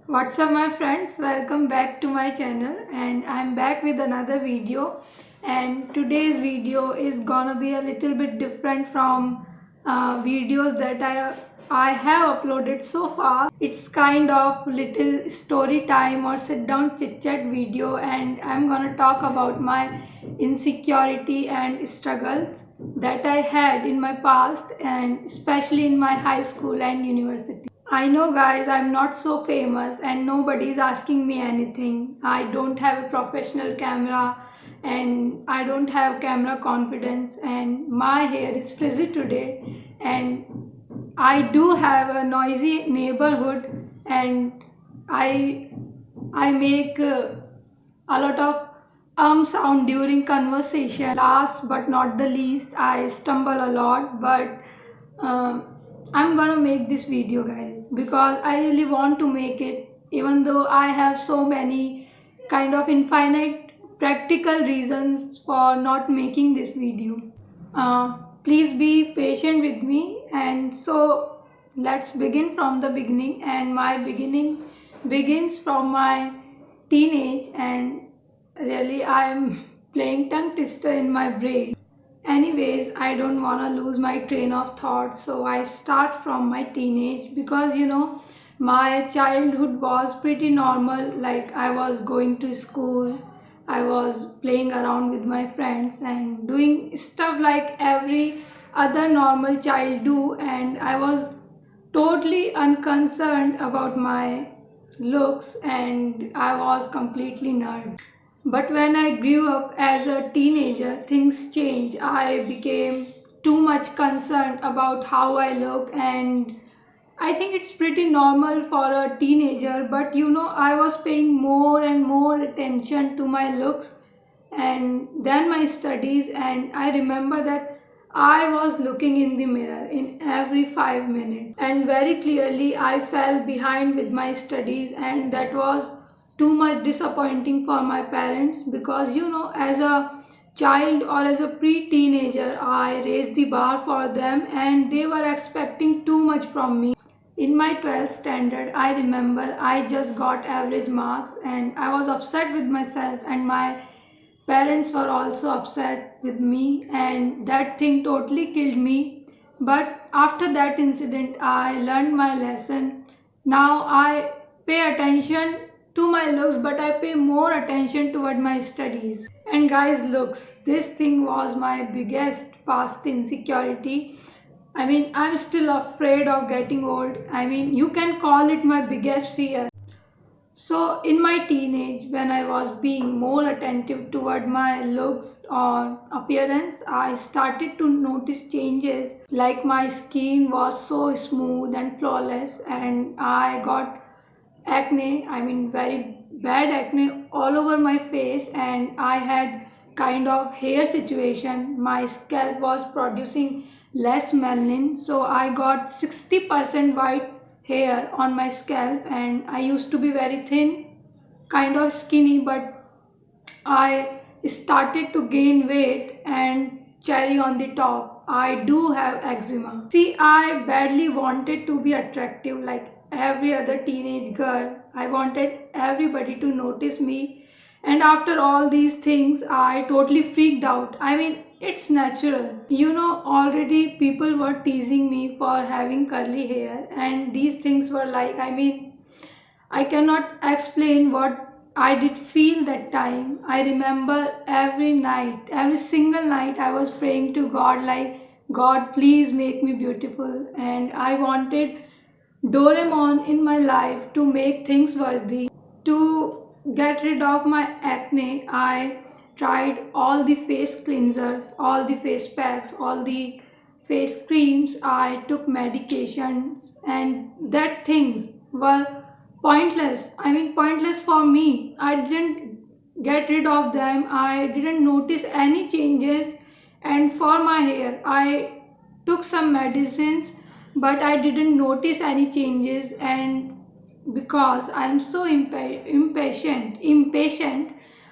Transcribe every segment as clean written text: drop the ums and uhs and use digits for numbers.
What's up my friends, welcome back to my channel and I'm back with another video. And today's video is gonna be a little bit different from videos that I have uploaded so far. It's kind of little story time or sit down chit chat video, and I'm gonna talk about my insecurity and struggles that I had in my past, and especially in my high school and university. I know guys, I'm not so famous and nobody is asking me anything. I don't have a professional camera and I don't have camera confidence, and my hair is frizzy today, and I do have a noisy neighborhood, and I I make a lot of sound during conversation. Last but not the least, I stumble a lot, but um, I'm gonna make this video guys because I really want to make it, even though I have so many kind of infinite practical reasons for not making this video. Please be patient with me, and so let's begin from the beginning. And my beginning begins from my teenage, and really I'm playing tongue twister in my brain. Anyways, I don't want to lose my train of thought, so I start from my teenage because my childhood was pretty normal. Like, I was going to school, I was playing around with my friends and doing stuff like every other normal child do, and I was totally unconcerned about my looks, and I was completely nerd. But when I grew up as a teenager, things changed. I became too much concerned about how I look, and I think it's pretty normal for a teenager, but I was paying more and more attention to my looks and then my studies. And I remember that I was looking in the mirror in every 5 minutes, and very clearly I fell behind with my studies, and that was too much disappointing for my parents because as a child or as a pre-teenager I raised the bar for them and they were expecting too much from me. In my 12th standard, I remember I just got average marks and I was upset with myself, and my parents were also upset with me, and that thing totally killed me. But after that incident, I learned my lesson. Now I pay attention to my looks, but I pay more attention toward my studies. And guys, looks, this thing was my biggest past insecurity. I mean, I'm still afraid of getting old. I mean, you can call it my biggest fear. So, in my teenage, when I was being more attentive toward my looks or appearance, I started to notice changes. Like, my skin was so smooth and flawless, and I got acne. I mean, very bad acne all over my face, and I had kind of hair situation. My scalp was producing less melanin, so I got 60% white hair on my scalp, and I used to be very thin, kind of skinny, but I started to gain weight, and cherry on the top, I do have eczema. See, I badly wanted to be attractive like every other teenage girl. I wanted everybody to notice me, and after all these things, I totally freaked out. I mean, it's natural. Already people were teasing me for having curly hair, and these things were like, I mean, I cannot explain what I did feel that time. I remember every night, every single night, I was praying to God, like, God, please make me beautiful. And I wanted Doraemon in my life to make things worthy. To get rid of my acne, I tried all the face cleansers, all the face packs, all the face creams. I took medications, and that things were pointless. I mean, pointless for me. I didn't get rid of them. I didn't notice any changes. And for my hair, I took some medicines, but I didn't notice any changes. And because I'm so impatient,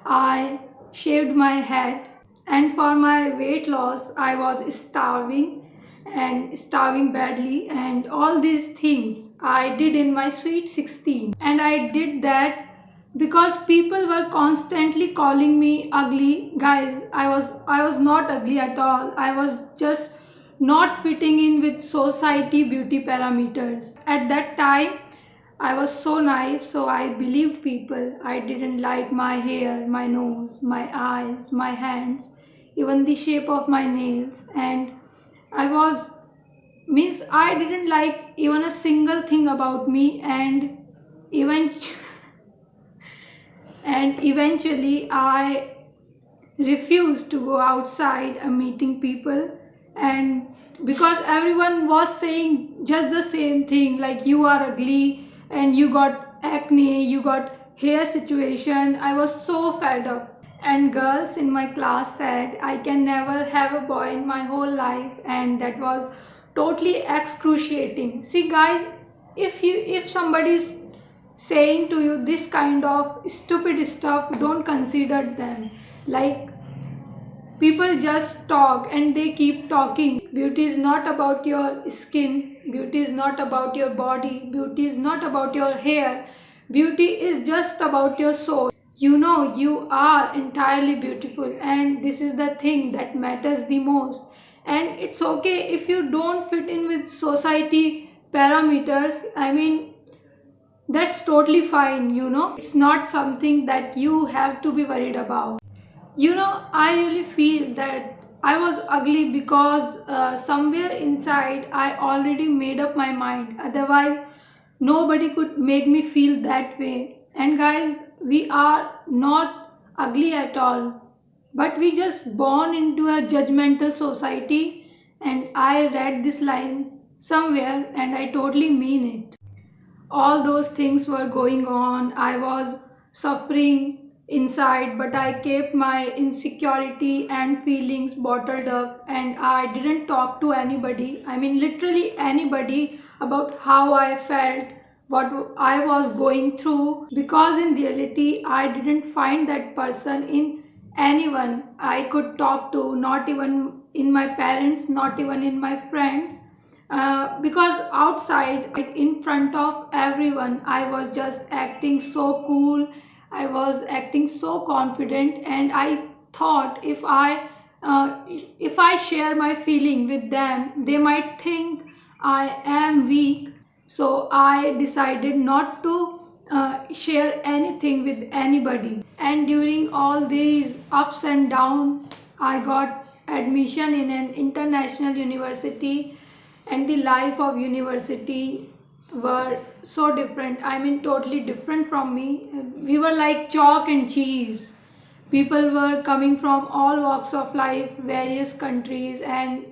I shaved my head. And for my weight loss, I was starving. and starving badly, and all these things I did in my sweet 16. And I did that because people were constantly calling me ugly. Guys, I was not ugly at all. I was just not fitting in with society beauty parameters. At that time I was so naive, so I believed people. I didn't like my hair, my nose, my eyes, my hands, even the shape of my nails. And I was, means I didn't like even a single thing about me. And even and eventually I refused to go outside meeting people. And because everyone was saying just the same thing, like you are ugly and you got acne, you got hair situation, I was so fed up. And girls in my class said I can never have a boy in my whole life, and that was totally excruciating. See guys, if somebody's saying to you this kind of stupid stuff, don't consider them. Like, people just talk and they keep talking. Beauty is not about your skin, beauty is not about your body, beauty is not about your hair. Beauty is just about your soul. You know, you are entirely beautiful, and this is the thing that matters the most. And it's okay if you don't fit in with society parameters. I mean, that's totally fine. It's not something that you have to be worried about. I really feel that I was ugly because somewhere inside I already made up my mind. Otherwise, nobody could make me feel that way. And guys, we are not ugly at all, but we just born into a judgmental society. And I read this line somewhere and I totally mean it. All those things were going on. I was suffering inside, but I kept my insecurity and feelings bottled up, and I didn't talk to anybody. I mean, literally anybody, about how I felt, what I was going through, because in reality, I didn't find that person in anyone I could talk to, not even in my parents, not even in my friends. Because outside, in front of everyone, I was just acting so cool, I was acting so confident, and I thought if I share my feeling with them, they might think I am weak. So I decided not to share anything with anybody. And during all these ups and downs, I got admission in an international university, and the life of university were so different. I mean, totally different from me. We were like chalk and cheese. People were coming from all walks of life, various countries, and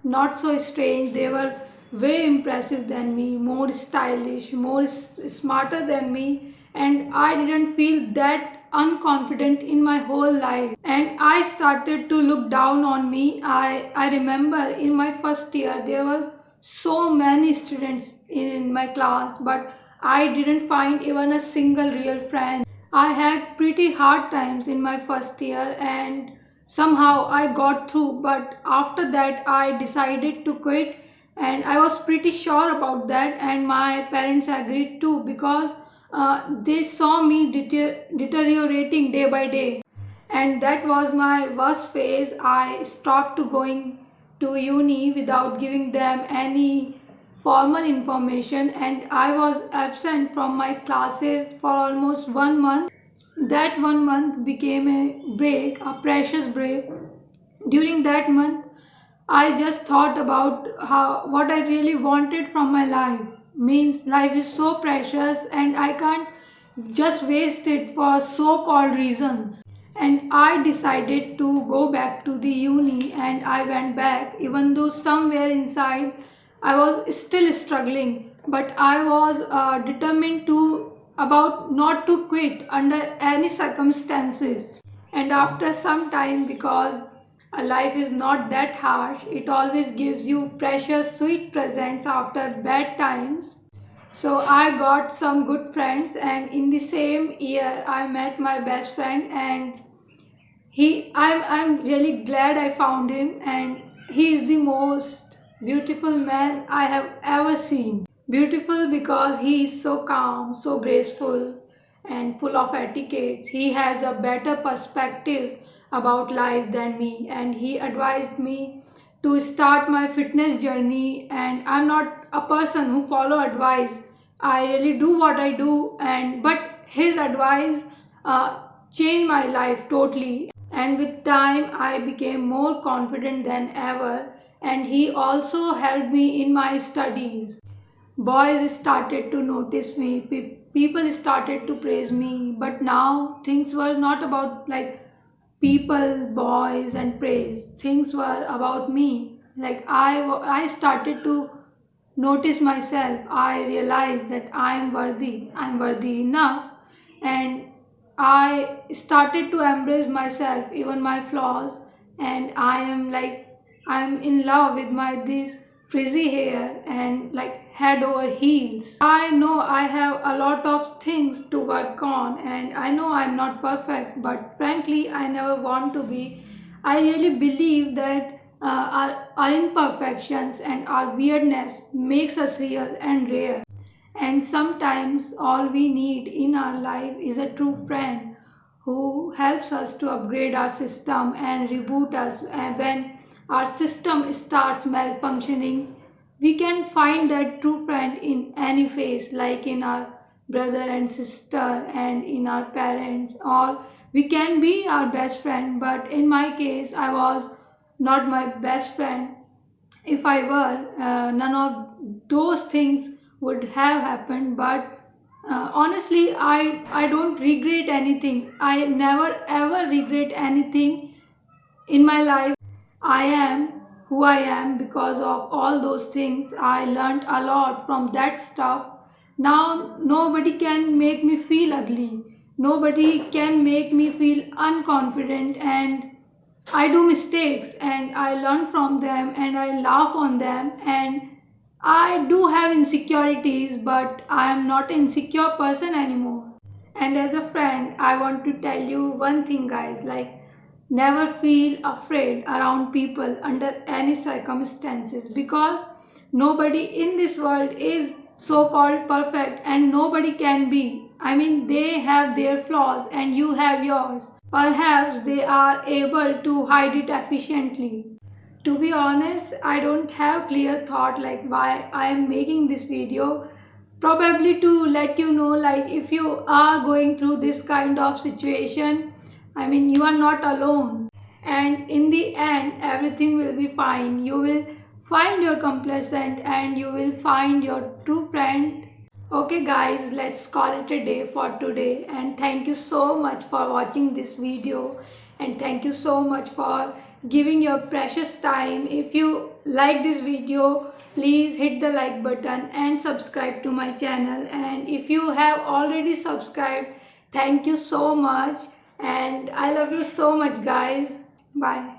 not so strange, they were way impressive than me, more stylish, more smarter than me, and I didn't feel that unconfident in my whole life. And I started to look down on me. I remember in my first year there was so many students in my class, but I didn't find even a single real friend. I had pretty hard times in my first year, and somehow I got through, but after that I decided to quit, and I was pretty sure about that, and my parents agreed too, because they saw me deteriorating day by day. And that was my worst phase. I stopped to going to uni without giving them any formal information, and I was absent from my classes for almost 1 month. That 1 month became a break, a precious break. During that month, I just thought about how what I really wanted from my life. Means life is so precious and I can't just waste it for so-called reasons. And I decided to go back to the uni, and I went back even though somewhere inside I was still struggling, but I was determined to about not to quit under any circumstances. And after some time, because life is not that harsh, it always gives you precious sweet presents after bad times. So I got some good friends, and in the same year I met my best friend, and I'm really glad I found him, and he is the most beautiful man I have ever seen. Beautiful because he is so calm, so graceful, and full of etiquette. He has a better perspective about life than me, and he advised me to start my fitness journey. And I'm not a person who follow advice. I really do what I do, and but his advice changed my life totally. And with time, I became more confident than ever. And he also helped me in my studies. Boys started to notice me, people started to praise me, but now things were not about like people, boys, and praise. Things were about me. Like I started to notice myself. I realized that I'm worthy enough, and I started to embrace myself, even my flaws. And I'm in love with my this frizzy hair and like head over heels. I know I have a lot of things to work on, and I know I'm not perfect, but frankly I never want to be. I really believe that our imperfections and our weirdness makes us real and rare. And sometimes all we need in our life is a true friend who helps us to upgrade our system and reboot us when our system starts malfunctioning. We can find that true friend in any phase, like in our brother and sister and in our parents, or we can be our best friend. But in my case, I was not my best friend. If I were, none of those things would have happened. But honestly, I don't regret anything. I never ever regret anything in my life. I am who I am because of all those things. I learned a lot from that stuff. Now nobody can make me feel ugly. Nobody can make me feel unconfident. And I do mistakes and I learn from them and I laugh on them. And I do have insecurities, but I am not an insecure person anymore. And as a friend, I want to tell you one thing, guys, like never feel afraid around people under any circumstances, because nobody in this world is so called perfect and nobody can be. I mean, they have their flaws and you have yours. Perhaps they are able to hide it efficiently. To be honest, I don't have clear thought like why I am making this video. Probably to let you know, like if you are going through this kind of situation, I mean, you are not alone. And in the end, everything will be fine. You will find your complacent and you will find your true friend. Okay guys, let's call it a day for today, and thank you so much for watching this video, and thank you so much for giving your precious time. If you like this video, please hit the like button and subscribe to my channel. And if you have already subscribed, thank you so much, and I love you so much guys. Bye.